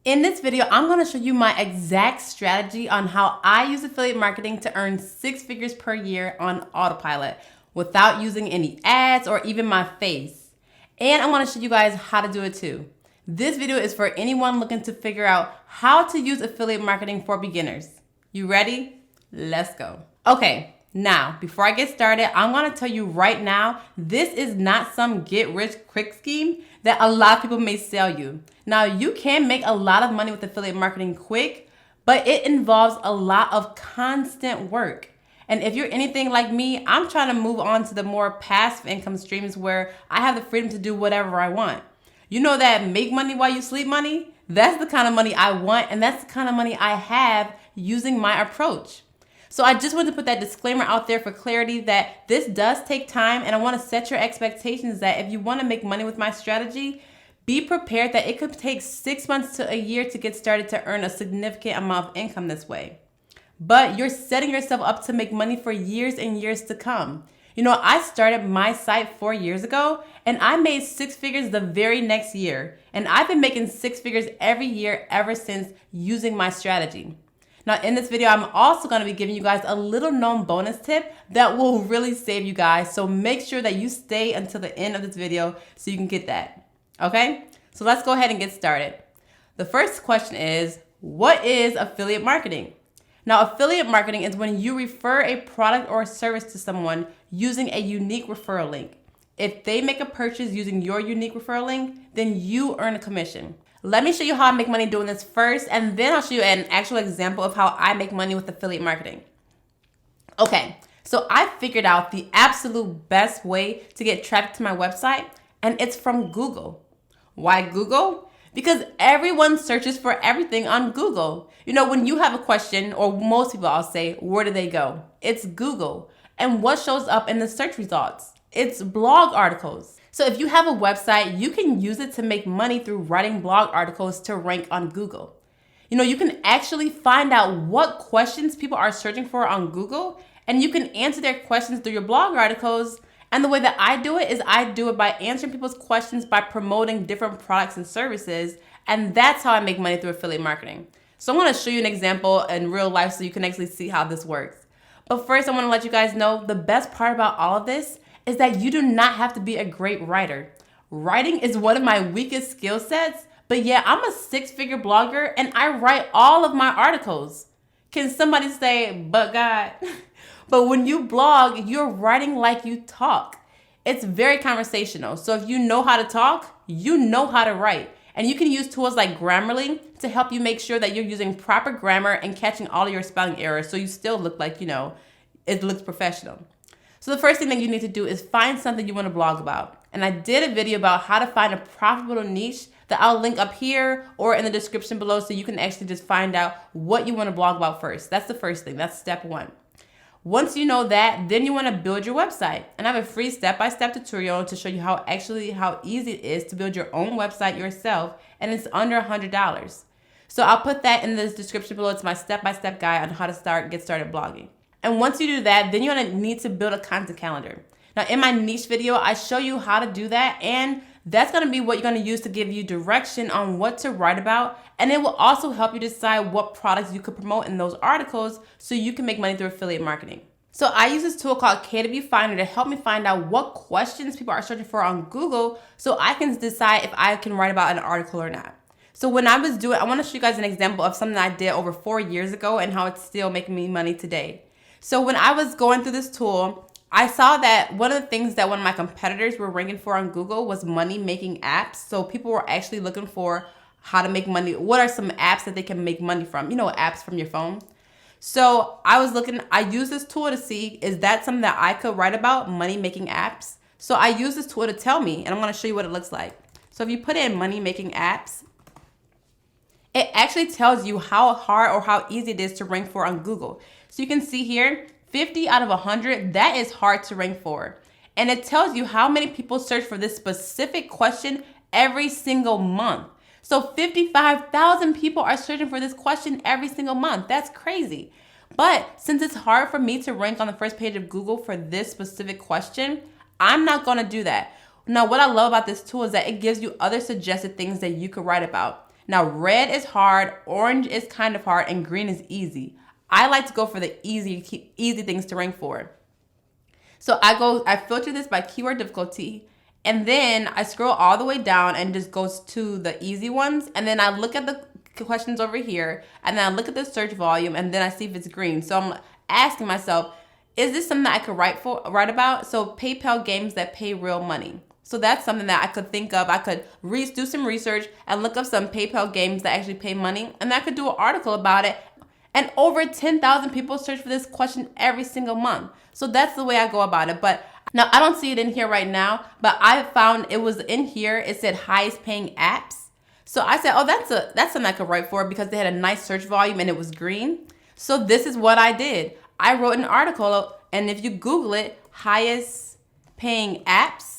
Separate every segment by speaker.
Speaker 1: In this video, I'm going to show you my exact strategy on how I use affiliate marketing to earn 6 figures per year on autopilot without using any ads or even my face. And I'm going to show you guys how to do it too. This video is for anyone looking to figure out how to use affiliate marketing for beginners. You ready? Let's go. Okay, now before I get started, I'm going to tell you right now, this is not some get rich quick scheme that a lot of people may sell you. Now, you can make a lot of money with affiliate marketing quick, but it involves a lot of constant work. And if you're anything like me, I'm trying to move on to the more passive income streams where I have the freedom to do whatever I want. You know that make money while you sleep money? That's the kind of money I want, and that's the kind of money I have using my approach. So I just wanted to put that disclaimer out there for clarity that this does take time, and I want to set your expectations that if you want to make money with my strategy, be prepared that it could take 6 months to a year to get started to earn a significant amount of income this way. But you're setting yourself up to make money for years and years to come. You know, I started my site 4 years ago, and I made 6 figures the very next year. And I've been making 6 figures every year ever since using my strategy. Now, in this video, I'm also going to be giving you guys a little known bonus tip that will really save you guys. So make sure that you stay until the end of this video so you can get that. Okay? So let's go ahead and get started. The first question is, what is affiliate marketing? Now, affiliate marketing is when you refer a product or a service to someone using a unique referral link. If they make a purchase using your unique referral link, then you earn a commission. Let me show you how I make money doing this first, and then I'll show you an actual example of how I make money with affiliate marketing. Okay, so I figured out the absolute best way to get traffic to my website, and it's from Google. Why Google? Because everyone searches for everything on Google. You know, when you have a question, or most people I'll say, where do they go? It's Google. And what shows up in the search results? It's blog articles. So if you have a website, you can use it to make money through writing blog articles to rank on Google. You know, you can actually find out what questions people are searching for on Google, and you can answer their questions through your blog articles. And the way that I do it is I do it by answering people's questions by promoting different products and services. And that's how I make money through affiliate marketing. So I'm going to show you an example in real life so you can actually see how this works. But first, I want to let you guys know the best part about all of this is that you do not have to be a great writer. Writing is one of my weakest skill sets, but yeah, I'm a 6-figure blogger and I write all of my articles. Can somebody say, but God? But when you blog, you're writing like you talk. It's very conversational. So if you know how to talk, you know how to write. And you can use tools like Grammarly to help you make sure that you're using proper grammar and catching all of your spelling errors so you still look like, it looks professional. So the first thing that you need to do is find something you want to blog about. And I did a video about how to find a profitable niche that I'll link up here or in the description below so you can actually just find out what you want to blog about first. That's the first thing. That's step 1. Once you know that, then you want to build your website. And I have a free step-by-step tutorial to show you how easy it is to build your own website yourself, and it's under $100. So I'll put that in the description below. It's my step-by-step guide on how to get started blogging. And once you do that, then you're going to need to build a content calendar. Now, in my niche video, I show you how to do that, and that's going to be what you're going to use to give you direction on what to write about, and it will also help you decide what products you could promote in those articles so you can make money through affiliate marketing. So I use this tool called KW Finder to help me find out what questions people are searching for on Google so I can decide if I can write about an article or not. So when I was doing, I want to show you guys an example of something I did over 4 years ago and how it's still making me money today. So when I was going through this tool, I saw that one of the things that one of my competitors were ranking for on Google was money-making apps. So people were actually looking for how to make money. What are some apps that they can make money from? Apps from your phone. So I used this tool to see, is that something that I could write about, money-making apps? So I used this tool to tell me, and I'm going to show you what it looks like. So if you put in money-making apps, it actually tells you how hard or how easy it is to rank for on Google. So you can see here, 50 out of 100, that is hard to rank for. And it tells you how many people search for this specific question every single month. So 55,000 people are searching for this question every single month. That's crazy. But since it's hard for me to rank on the first page of Google for this specific question, I'm not going to do that. Now, what I love about this tool is that it gives you other suggested things that you could write about. Now, red is hard, orange is kind of hard, and green is easy. I like to go for the easy things to rank for. So I filter this by keyword difficulty, and then I scroll all the way down and just goes to the easy ones. And then I look at the questions over here, and then I look at the search volume, and then I see if it's green. So I'm asking myself, is this something that I could write about? So PayPal games that pay real money. So that's something that I could think of. I could do some research and look up some PayPal games that actually pay money, and I could do an article about it. And over 10,000 people search for this question every single month. So that's the way I go about it. But now I don't see it in here right now, but I found it was in here. It said highest paying apps. So I said, oh, that's something I could write for because they had a nice search volume and it was green. So this is what I did. I wrote an article, and if you Google it, highest paying apps,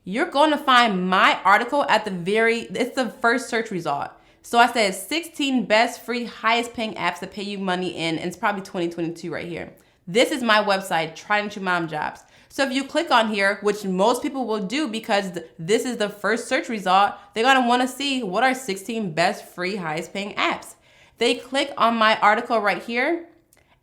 Speaker 1: you're going to find my article it's the first search result. So I said 16 best free highest paying apps that pay you money and it's probably 2022 right here. This is my website, Trying to Mom Jobs. So if you click on here, which most people will do because this is the first search result, they're going to want to see what are 16 best free highest paying apps. They click on my article right here,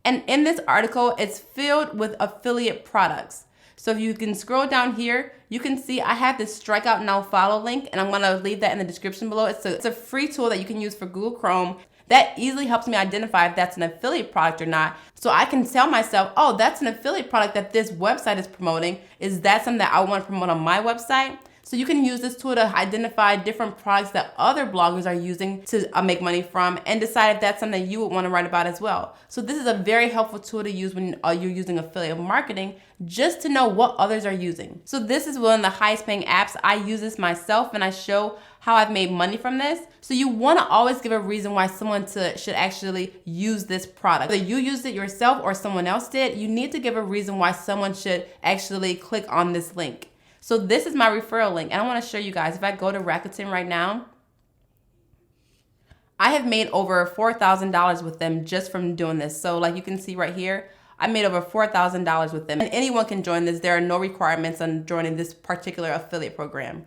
Speaker 1: and in this article, it's filled with affiliate products. So if you can scroll down here, you can see I have this Strike Out Now Follow link, and I'm going to leave that in the description below. It's a free tool that you can use for Google Chrome that easily helps me identify if that's an affiliate product or not. So I can tell myself, oh, that's an affiliate product that this website is promoting. Is that something that I want to promote on my website? So you can use this tool to identify different products that other bloggers are using to make money from and decide if that's something you would want to write about as well. So this is a very helpful tool to use when you're using affiliate marketing, just to know what others are using. So this is one of the highest paying apps. I use this myself and I show how I've made money from this. So you want to always give a reason why someone should actually use this product. Whether you used it yourself or someone else did, you need to give a reason why someone should actually click on this link. So this is my referral link, and I want to show you guys. If I go to Rakuten right now, I have made over $4,000 with them just from doing this. So like you can see right here, I made over $4,000 with them. And anyone can join this. There are no requirements on joining this particular affiliate program.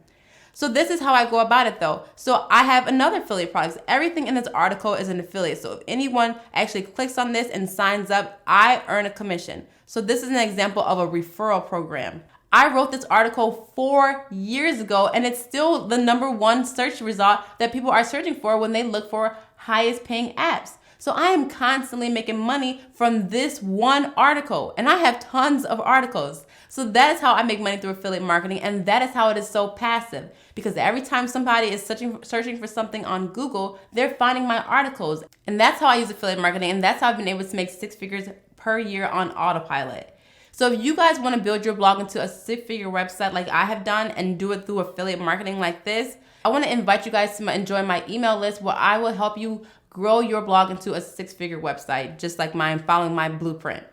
Speaker 1: So this is how I go about it though. So I have another affiliate product. Everything in this article is an affiliate. So if anyone actually clicks on this and signs up, I earn a commission. So this is an example of a referral program. I wrote this article 4 years ago, and it's still the #1 search result that people are searching for when they look for highest paying apps. So I am constantly making money from this one article, and I have tons of articles. So that is how I make money through affiliate marketing, and that is how it is so passive, because every time somebody is searching for something on Google, they're finding my articles. And that's how I use affiliate marketing, and that's how I've been able to make 6 figures per year on autopilot. So if you guys want to build your blog into a 6-figure website like I have done and do it through affiliate marketing like this, I want to invite you guys to join my email list where I will help you grow your blog into a 6-figure website, just like mine, following my blueprint.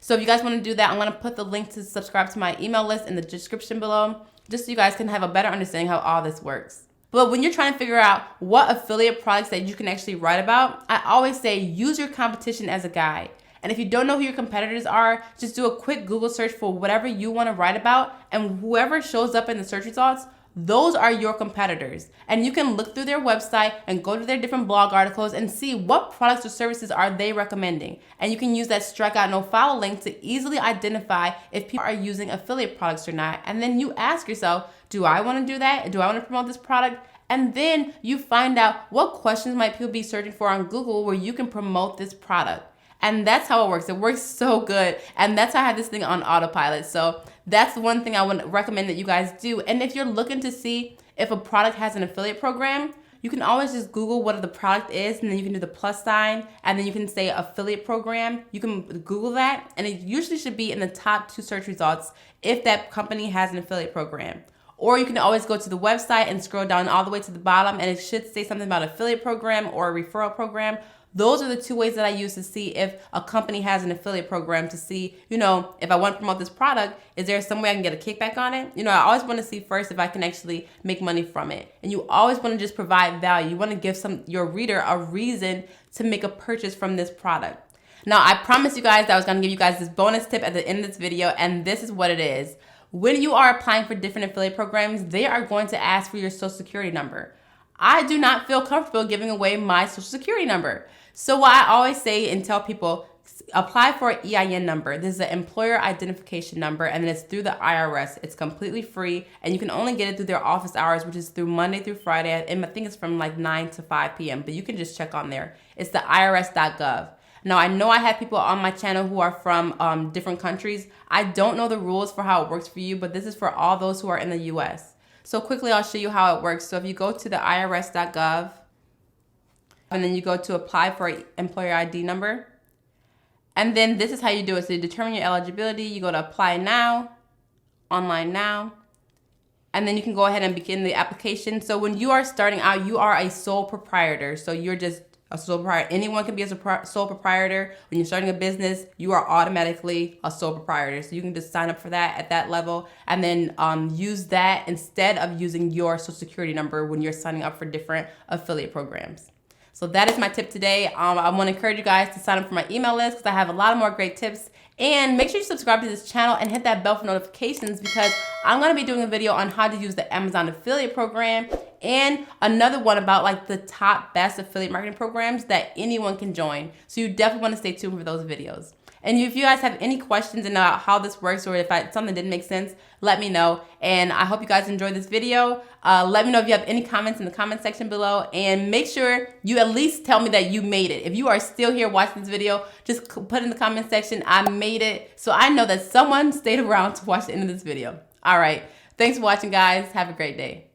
Speaker 1: So if you guys want to do that, I'm going to put the link to subscribe to my email list in the description below, just so you guys can have a better understanding how all this works. But when you're trying to figure out what affiliate products that you can actually write about, I always say use your competition as a guide. And if you don't know who your competitors are, just do a quick Google search for whatever you want to write about, and whoever shows up in the search results, those are your competitors. And you can look through their website and go to their different blog articles and see what products or services are they recommending. And you can use that Strike Out No Follow link to easily identify if people are using affiliate products or not. And then you ask yourself, do I want to do that? Do I want to promote this product? And then you find out what questions might people be searching for on Google where you can promote this product. And that's how it works. It works so good. And that's how I have this thing on autopilot. So that's the one thing I would recommend that you guys do. And if you're looking to see if a product has an affiliate program, you can always just Google what the product is, and then you can do the plus sign, and then you can say affiliate program. You can Google that, and it usually should be in the top 2 search results if that company has an affiliate program. Or you can always go to the website and scroll down all the way to the bottom, and it should say something about affiliate program or a referral program. Those are the 2 ways that I use to see if a company has an affiliate program, to see, if I want to promote this product, is there some way I can get a kickback on it? I always want to see first if I can actually make money from it. And you always want to just provide value. You want to give your reader a reason to make a purchase from this product. Now, I promised you guys that I was going to give you guys this bonus tip at the end of this video, and this is what it is. When you are applying for different affiliate programs, they are going to ask for your social security number. I do not feel comfortable giving away my social security number. So what I always say and tell people, apply for an EIN number. This is an employer identification number, and then it's through the IRS. It's completely free, and you can only get it through their office hours, which is through Monday through Friday, and I think it's from like 9 to 5 p.m., but you can just check on there. It's the irs.gov. Now, I know I have people on my channel who are from different countries. I don't know the rules for how it works for you, but this is for all those who are in the U.S. So quickly, I'll show you how it works. So if you go to the irs.gov, and then you go to apply for an employer ID number, and then this is how you do it. So you determine your eligibility, you go to apply now, online now, and then you can go ahead and begin the application. So when you are starting out, you are a sole proprietor. So you're just a sole proprietor. Anyone can be a sole proprietor. When you're starting a business, you are automatically a sole proprietor. So you can just sign up for that at that level, and then use that instead of using your social security number when you're signing up for different affiliate programs. So that is my tip today. I want to encourage you guys to sign up for my email list because I have a lot of more great tips. And make sure you subscribe to this channel and hit that bell for notifications, because I'm going to be doing a video on how to use the Amazon affiliate program, and another one about like the top best affiliate marketing programs that anyone can join. So you definitely want to stay tuned for those videos. And if you guys have any questions about how this works, or if something didn't make sense, let me know. And I hope you guys enjoyed this video. Let me know if you have any comments in the comment section below. And make sure you at least tell me that you made it. If you are still here watching this video, just put in the comment section, I made it. So I know that someone stayed around to watch the end of this video. All right. Thanks for watching, guys. Have a great day.